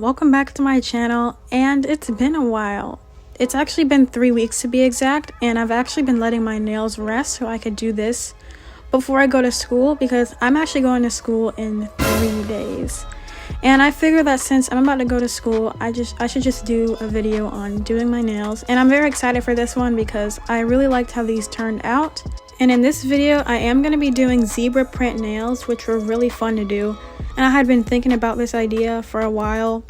welcome back to my channel, and it's been a while. It's actually been 3 weeks to be exact, and I've actually been letting my nails rest so I could do this before I go to school, because I'm actually going to school in 3 days. And I figured that since I'm about to go to school, I should just do a video on doing my nails. And I'm very excited for this one because I really liked how these turned out. And in this video, I am going to be doing zebra print nails, which were really fun to do. And I had been thinking about this idea for a while.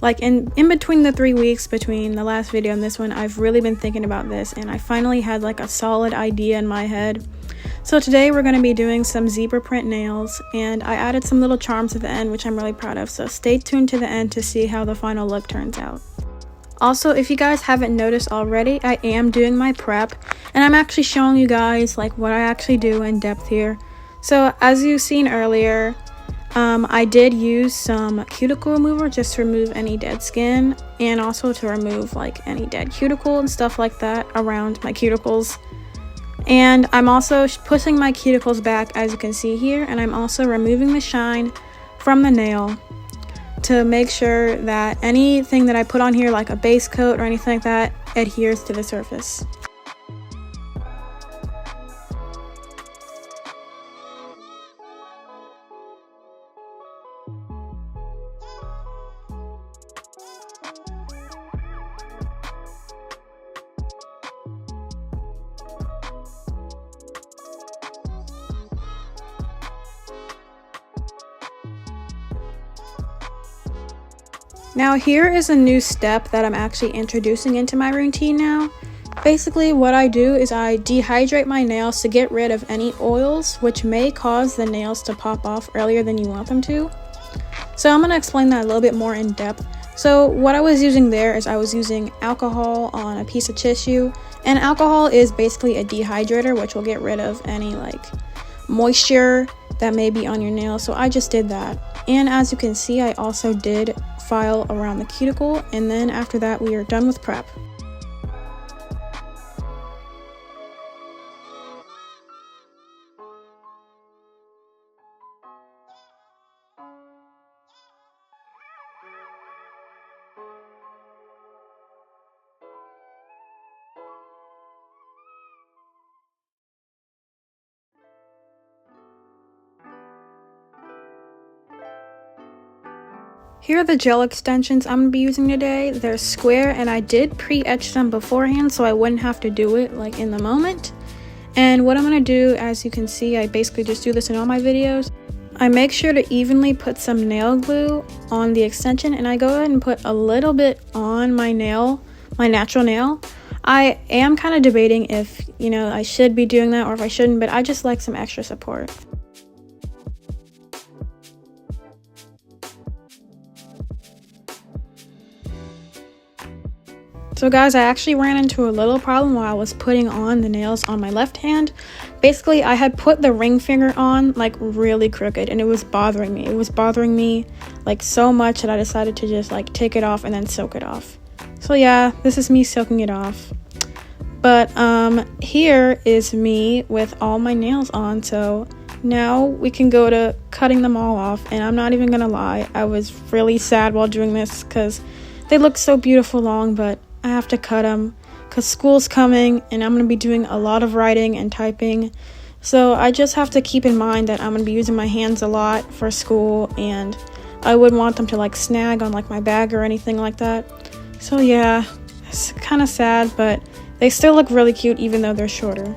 Like in between the 3 weeks between the last video and this one, I've really been thinking about this, and I finally had like a solid idea in my head. So today we're going to be doing some zebra print nails, and I added some little charms at the end, which I'm really proud of. So stay tuned to the end to see how the final look turns out. Also, if you guys haven't noticed already, I am doing my prep, and I'm actually showing you guys like what I actually do in depth here. So as you've seen earlier, I did use some cuticle remover just to remove any dead skin, and also to remove like any dead cuticle and stuff like that around my cuticles. And I'm also pushing my cuticles back, as you can see here, and I'm also removing the shine from the nail to make sure that anything that I put on here, like a base coat or anything like that, adheres to the surface. Now here is a new step that I'm actually introducing into my routine now. Basically what I do is I dehydrate my nails to get rid of any oils which may cause the nails to pop off earlier than you want them to. So I'm going to explain that a little bit more in depth. So what I was using there is I was using alcohol on a piece of tissue, and alcohol is basically a dehydrator which will get rid of any like moisture that may be on your nails. So I just did that. And as you can see, I also did file around the cuticle, and then after that we are done with prep. Here are the gel extensions I'm going to be using today. They're square, and I did pre-etch them beforehand so I wouldn't have to do it like in the moment. And what I'm going to do, as you can see, I basically just do this in all my videos. I make sure to evenly put some nail glue on the extension, and I go ahead and put a little bit on my nail, my natural nail. I am kind of debating if, I should be doing that or if I shouldn't, but I just like some extra support. So guys, I actually ran into a little problem while I was putting on the nails on my left hand. Basically, I had put the ring finger on like really crooked, and it was bothering me. It was bothering me like so much that I decided to just like take it off and then soak it off. So yeah, this is me soaking it off. But here is me with all my nails on. So now we can go to cutting them all off, and I'm not even gonna lie, I was really sad while doing this because they look so beautiful long, but I have to cut them because school's coming and I'm going to be doing a lot of writing and typing. So I just have to keep in mind that I'm going to be using my hands a lot for school, and I wouldn't want them to like snag on like my bag or anything like that. So yeah, it's kind of sad, but they still look really cute even though they're shorter.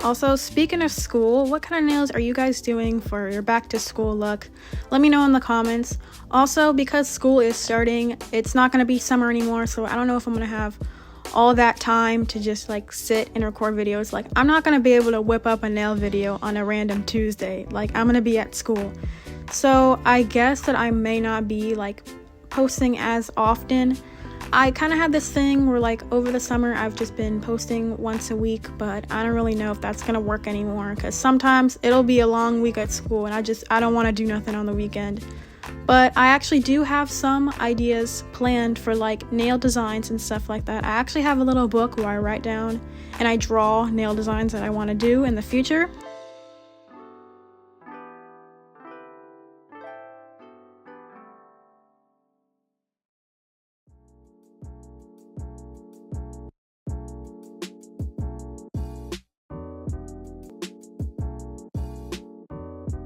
Also, speaking of school, what kind of nails are you guys doing for your back to school look? Let me know in the comments. Also, because school is starting, it's not going to be summer anymore, so I don't know if I'm going to have all that time to just like sit and record videos. Like, I'm not going to be able to whip up a nail video on a random Tuesday. Like, I'm going to be at school. So I guess that I may not be like posting as often. I kind of had this thing where like over the summer I've just been posting once a week, but I don't really know if that's gonna work anymore because sometimes it'll be a long week at school and I don't want to do nothing on the weekend. But I actually do have some ideas planned for like nail designs and stuff like that. I actually have a little book where I write down and I draw nail designs that I want to do in the future.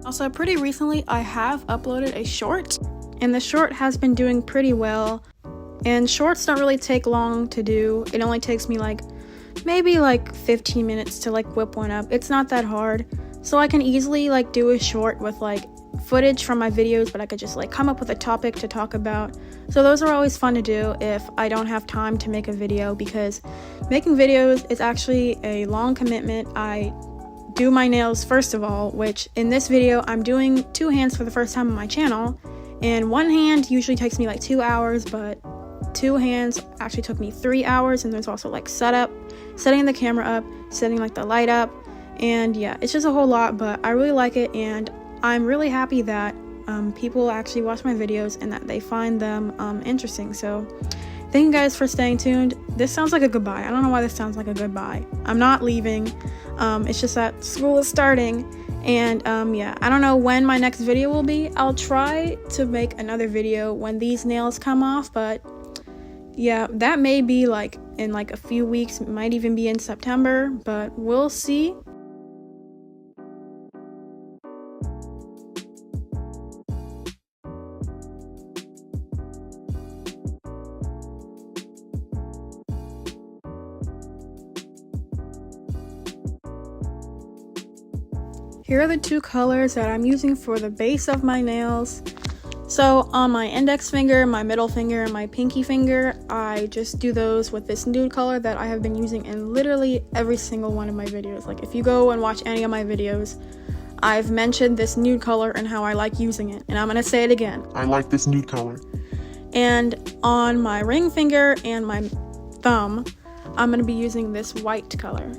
Also, pretty recently I have uploaded a short, and the short has been doing pretty well. And shorts don't really take long to do. It only takes me like maybe like 15 minutes to like whip one up. It's not that hard. So I can easily like do a short with like footage from my videos, but I could just like come up with a topic to talk about. So those are always fun to do if I don't have time to make a video, because making videos is actually a long commitment. I do my nails first of all, which in this video I'm doing two hands for the first time on my channel, and one hand usually takes me like 2 hours, but two hands actually took me 3 hours. And there's also like setting the camera up, setting like the light up, and yeah, it's just a whole lot, but I really like it, and I'm really happy that people actually watch my videos and that they find them interesting. So thank you guys for staying tuned. This sounds like a goodbye. I don't know why this sounds like a goodbye. I'm not leaving. It's just that school is starting, and yeah, I don't know when my next video will be. I'll try to make another video when these nails come off, but yeah, that may be like in like a few weeks. It might even be in September, but we'll see. Here are the two colors that I'm using for the base of my nails. So on my index finger, my middle finger, and my pinky finger, I just do those with this nude color that I have been using in literally every single one of my videos. Like if you go and watch any of my videos, I've mentioned this nude color and how I like using it. And I'm gonna say it again. I like this nude color. And on my ring finger and my thumb, I'm gonna be using this white color.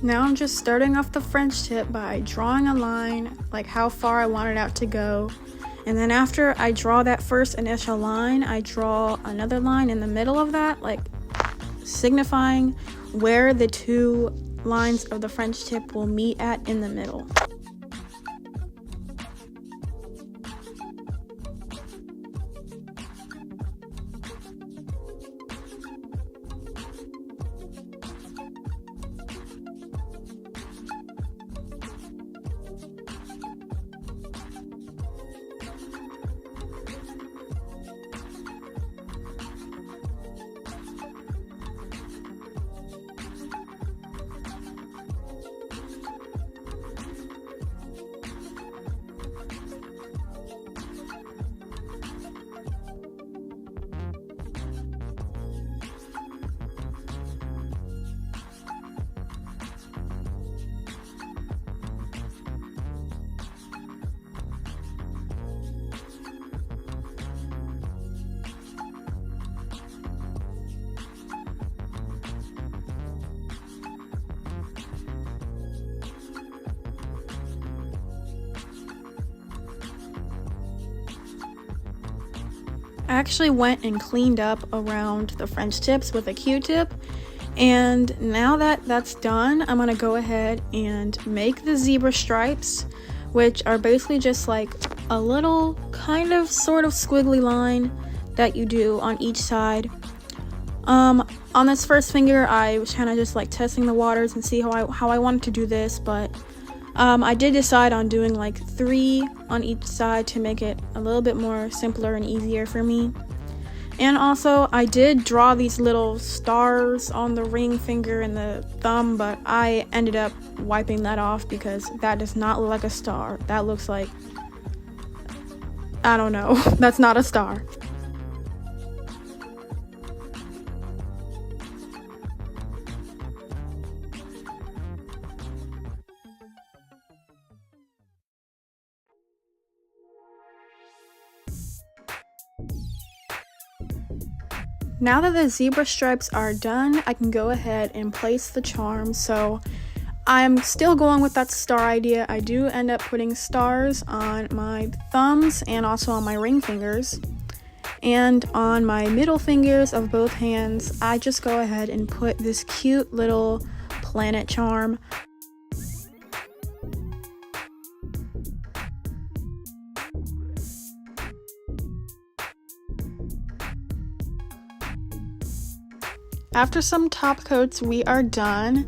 Now I'm just starting off the French tip by drawing a line, like how far I want it out to go. And then after I draw that first initial line, I draw another line in the middle of that, like signifying where the two lines of the French tip will meet at in the middle. I actually went and cleaned up around the French tips with a Q-tip, and now that that's done, I'm gonna go ahead and make the zebra stripes, which are basically just like a little kind of sort of squiggly line that you do on each side. On this first finger, I was kind of just like testing the waters and see how I wanted to do this, but I did decide on doing like 3 on each side to make it a little bit more simpler and easier for me. And also, I did draw these little stars on the ring finger and the thumb, but I ended up wiping that off because that does not look like a star. That looks like, I don't know, that's not a star. Now that the zebra stripes are done, I can go ahead and place the charm. So I'm still going with that star idea. I do end up putting stars on my thumbs and also on my ring fingers. And on my middle fingers of both hands, I just go ahead and put this cute little planet charm. After some top coats, we are done.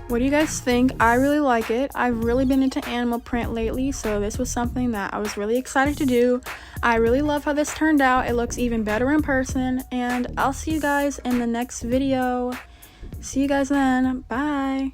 What do you guys think? I really like it. I've really been into animal print lately, so this was something that I was really excited to do. I really love how this turned out. It looks even better in person, and I'll see you guys in the next video. See you guys then. Bye.